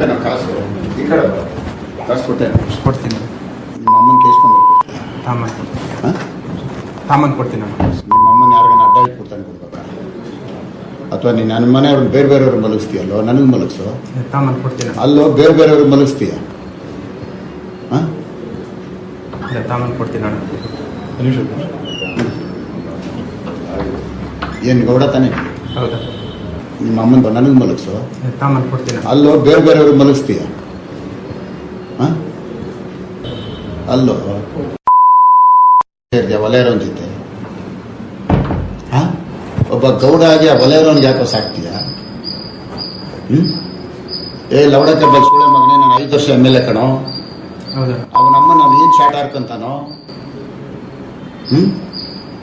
ಕೊಡ್ತೇನೆ ಕಾಸು ಈ ಕಡೆ ಕಾಸು ಕೊಡ್ತೀನಿ. ನಿಮ್ಮ ಅಮ್ಮನ ಕೇಸ್ಕೊಂಡು ತಾಮನ್ ಕೊಡ್ತೀನಿ. ನಿಮ್ಮ ಅಮ್ಮನ ಯಾರಿಗಾನ ಅಡ್ಡ ಇಟ್ಬಿಡ್ತಾನೆ ಕೊಡ್ಬೇಕಾ ಅಥವಾ ನೀನು ನನ್ನ ಮನೆಯವ್ರನ್ನ ಬೇರೆ ಬೇರೆಯವ್ರು ಮಲಗಿಸ್ತೀಯಲ್ಲೋ ನನಗೆ ಮಲಗಿಸೋ ತಾಮನ್ ಕೊಡ್ತೀನಿ. ಅಲ್ಲೋ ಬೇರೆ ಬೇರೆಯವ್ರು ಮಲಗಿಸ್ತೀಯ ತಾಮನ್ ಕೊಡ್ತೀನಿ. ಏನು ಗೌಡ ತಾನೆ ಹೌದಾ? ನಿಮ್ಮ ಅಮ್ಮನ ನನಗೆ ಮಲಗಿಸೋ ತಾಮನ್ ಕೊಡ್ತೀನಿ. ಅಲ್ಲೋ ಬೇರೆ ಬೇರೆಯವ್ರು ಮಲಗಿಸ್ತೀಯ ಅಲ್ಲೋ ವಲಯರವನ ಜೊತೆ ಒಬ್ಬ ಗೌಡ ಆಗಿ ಆ ವಲಯರವನಿಗೆ ಯಾಕೋ ಸಾಕ್ತೀಯ? ಏ ಲವಡಕ್ಕೆ ಸುಳೆ ಮಗನೇ, ನಾನು 5 ವರ್ಷ MLA ಕಣೋ. ಅವನಮ್ಮ ನಾವು ಏನು ಶಾಟ್ ಹಾರ್ಕಂತಾನೋ.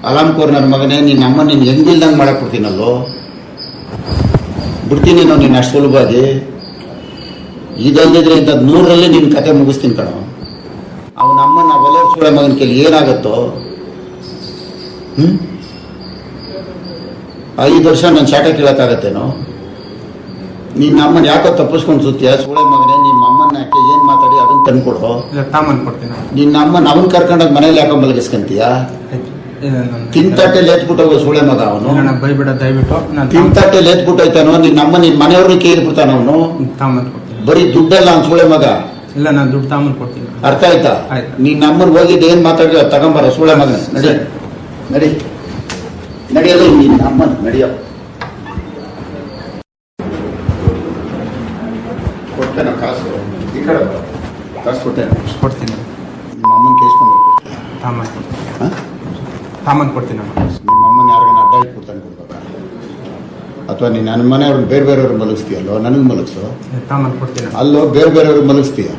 ಅಲಾಮ್ ಕೋರ್ನರ್ ಮಗನೇ, ನಿನ್ನ ಅಮ್ಮ ನೀನು ಹೆಂಗಿಲ್ದಂಗೆ ಮಾಡಕ್ ಬಿಡ್ತೀನಲ್ಲೋ. ಬಿಡ್ತೀನಿ ನಾವು ನೀನು ಅಷ್ಟು ಸುಲಭವಾಗಿ. ಇದಲ್ದಿದ್ರೆ ಇಂಥದ್ದು 100ರಲ್ಲಿ ನಿನ್ನ ಕತೆ ಮುಗಿಸ್ತೀನಿ ಕಣೋ. ಅವನಮ್ಮ ನಾವು ವಲಯ ಸುಳೆ ಮಗನ ಕೇಳಿ ಏನಾಗತ್ತೋ. 5 ವರ್ಷ ನಾನು ಶಾಟ ಕೇಳಕ್ಕಾಗತ್ತೇನೋ. ನಿನ್ನ ಅಮ್ಮನ ಯಾಕೋ ತಪ್ಪಿಸ್ಕೊಂಡು ಸುತ್ತೀಯ ಸುಳೆ ಮಗನೇ. ನಿಮ್ಮ ಅಮ್ಮನ ಯಾಕೆ ಏನ್ ಮಾತಾಡಿ ಅದನ್ನ ತಂದ್ಕೊಡೋ. ತಾಮನ್ ಕೊಡ್ತೀನಿ. ನಿನ್ನ ಅಮ್ಮನ ಅವನ್ ಕರ್ಕೊಂಡಾಗ ಮನೇಲಿ ಯಾಕೋ ಮಲಗಿಸ್ಕಂತೀಯ? ತಿಂತಟ್ಟೆಲಿ ಎತ್ಬಿಟ್ಟು ಹೋಗೋ ಸುಳೆ ಮಗ ಅವನು. ಬೈಬಿಡ ದಯವಿಟ್ಟು. ತಿಂತಟ್ಟೆಲಿ ಎತ್ಬಿಟ್ಟೈತಾನೋ. ನಿನ್ನ ಅಮ್ಮ ನಿನ್ನ ಮನೆಯವ್ರನ್ನ ಕೇಳ್ಬಿಡ್ತಾನ ಅವನು. ತಾಮನ್ ಕೊಡ್ತೀನಿ. ಬರೀ ದುಡ್ಡಲ್ಲ ಅವ್ನು ಸುಳೆ ಮಗ. ಇಲ್ಲ, ನಾನು ದುಡ್ಡು ತಾಮನ್ ಕೊಡ್ತೀನಿ. ಅರ್ಥ ಆಯ್ತಾ? ನಿನ್ನ ಅಮ್ಮನ ಹೋಗಿದ್ದು ಏನ್ ಮಾತಾಡಿದ ತಗೊಂಬರ ಸುಳೆ ಮಗ. ನಡಿ ನಡಿ ನಡಿಯಲ್ಲ ನಿನ್ನ ಅಮ್ಮನ ನಡಿಯೋ. ಕೊಡ್ತೇನೆ ಕಾಸು ಈ ಕಡೆ ಕಾಸು ಕೊಡ್ತೀನಿ. ನಿಮ್ಮ ಅಮ್ಮನ ಕೇಸ್ಕೊಂಡು ತಾಮನ್ ಕೊಡ್ತೀನಿ. ನಿಮ್ಮ ಅಮ್ಮನ ಯಾರಿಗಾನ ಅಡ್ಡ ಇಟ್ಬಿಡ್ತಾನೆ ಕೊಡ್ಬೇಕಾ ಅಥವಾ ನೀನು ನನ್ನ ಮನೆಯವ್ರನ್ನ ಬೇರೆ ಬೇರೆಯವ್ರು ಮಲಗಿಸ್ತೀಯಲ್ಲೋ ನನಗೆ ಮಲಗಿಸೋ. ತಾಮನ್ ಕೊಡ್ತೀನಿ. ಅಲ್ಲೋ ಬೇರೆ ಬೇರೆಯವ್ರು ಮಲಗಿಸ್ತೀಯ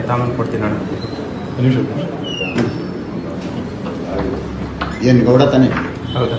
ತಾಮನ್ ಕೊಡ್ತೀನಿ. ಏನು ಗೌಡ ತಾನೆ ಹೌದಾ?